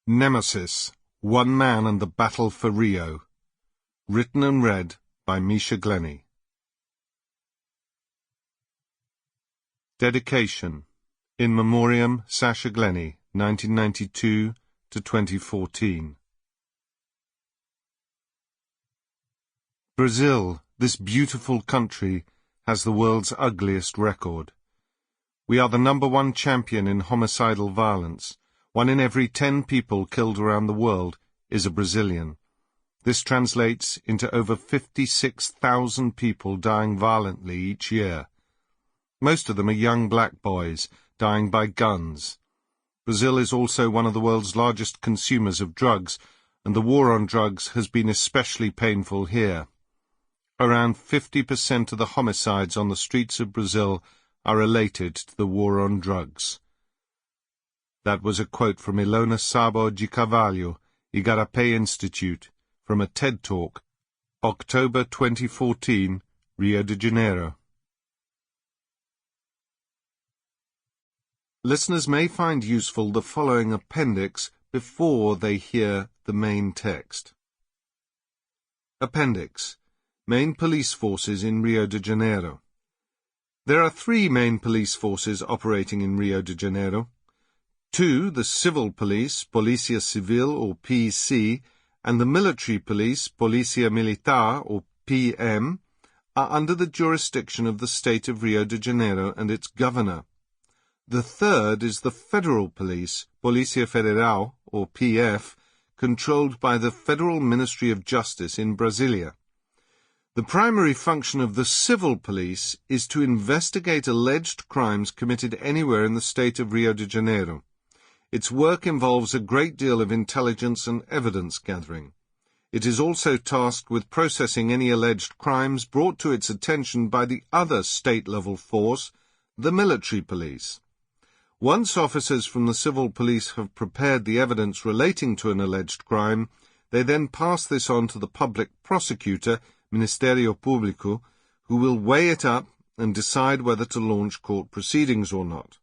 Nemesis, One Man and the Battle for Rio. Written and read by Misha Glenny. Dedication. In Memoriam, Misha Glenny, 1992 to 2014. Brazil, this beautiful country, has the world's ugliest record. We are the #1 champion in homicidal violence. 1 in every 10 people killed around the world is a Brazilian. This translates into over 56,000 people dying violently each year. Most of them are young black boys dying by guns. Brazil is also one of the world's largest consumers of drugs, and the war on drugs has been especially painful here. Around 50% of the homicides on the streets of Brazil are related to the war on drugs. That was a quote from Ilona Sabo de Carvalho, Igarapé Institute, from a TED Talk, October 2014, Rio de Janeiro. Listeners may find useful the following appendix before they hear the main text. Appendix. Main police forces in Rio de Janeiro. There are 3 main police forces operating in Rio de Janeiro. 2, the civil police, Polícia Civil or PC, and the military police, Polícia Militar or PM, are under the jurisdiction of the state of Rio de Janeiro and its governor. The 3rd is the federal police, Polícia Federal or PF, controlled by the Federal Ministry of Justice in Brasilia. The primary function of the civil police is to investigate alleged crimes committed anywhere in the state of Rio de Janeiro. Its work involves a great deal of intelligence and evidence gathering. It is also tasked with processing any alleged crimes brought to its attention by the other state-level force, the military police. Once officers from the civil police have prepared the evidence relating to an alleged crime, they then pass this on to the public prosecutor, Ministério Público, who will weigh it up and decide whether to launch court proceedings or not.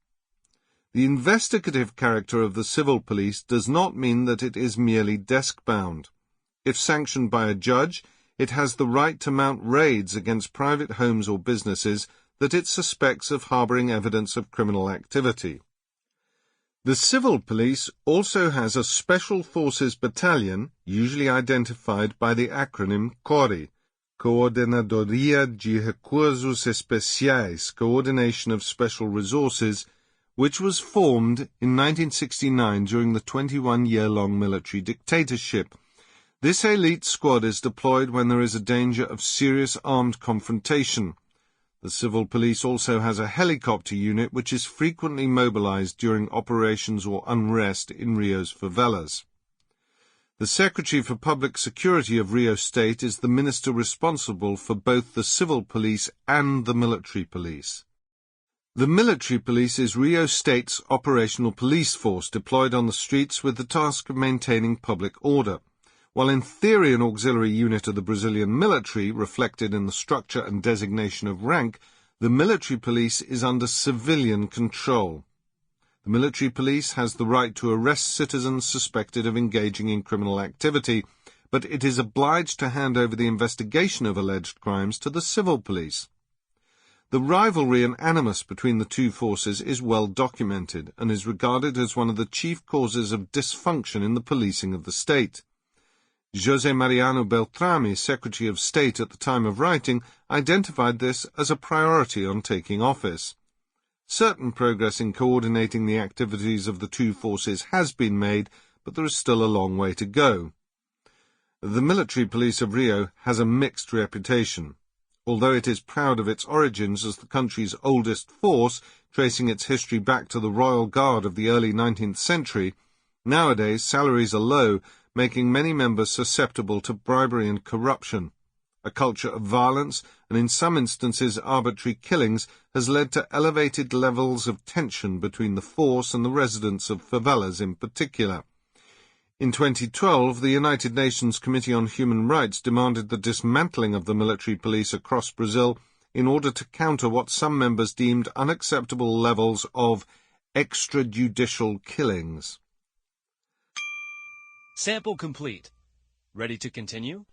The investigative character of the civil police does not mean that it is merely desk-bound. If sanctioned by a judge, it has the right to mount raids against private homes or businesses that it suspects of harbouring evidence of criminal activity. The civil police also has a Special Forces Battalion, usually identified by the acronym CORE, Coordenadoria de Recursos Especiais, Coordination of Special Resources, which was formed in 1969 during the 21-year-long military dictatorship. This elite squad is deployed when there is a danger of serious armed confrontation. The civil police also has a helicopter unit which is frequently mobilized during operations or unrest in Rio's favelas. The Secretary for Public Security of Rio State is the minister responsible for both the civil police and the military police. The military police is Rio State's operational police force deployed on the streets with the task of maintaining public order. While in theory an auxiliary unit of the Brazilian military, reflected in the structure and designation of rank, the military police is under civilian control. The military police has the right to arrest citizens suspected of engaging in criminal activity, but it is obliged to hand over the investigation of alleged crimes to the civil police. The rivalry and animus between the two forces is well documented and is regarded as one of the chief causes of dysfunction in the policing of the state. José Mariano Beltrame, Secretary of State at the time of writing, identified this as a priority on taking office. Certain progress in coordinating the activities of the two forces has been made, but there is still a long way to go. The military police of Rio has a mixed reputation. Although it is proud of its origins as the country's oldest force, tracing its history back to the Royal Guard of the early 19th century, nowadays salaries are low, making many members susceptible to bribery and corruption. A culture of violence, and in some instances arbitrary killings, has led to elevated levels of tension between the force and the residents of favelas in particular. In 2012, the United Nations Committee on Human Rights demanded the dismantling of the military police across Brazil in order to counter what some members deemed unacceptable levels of extrajudicial killings. Sample complete. Ready to continue?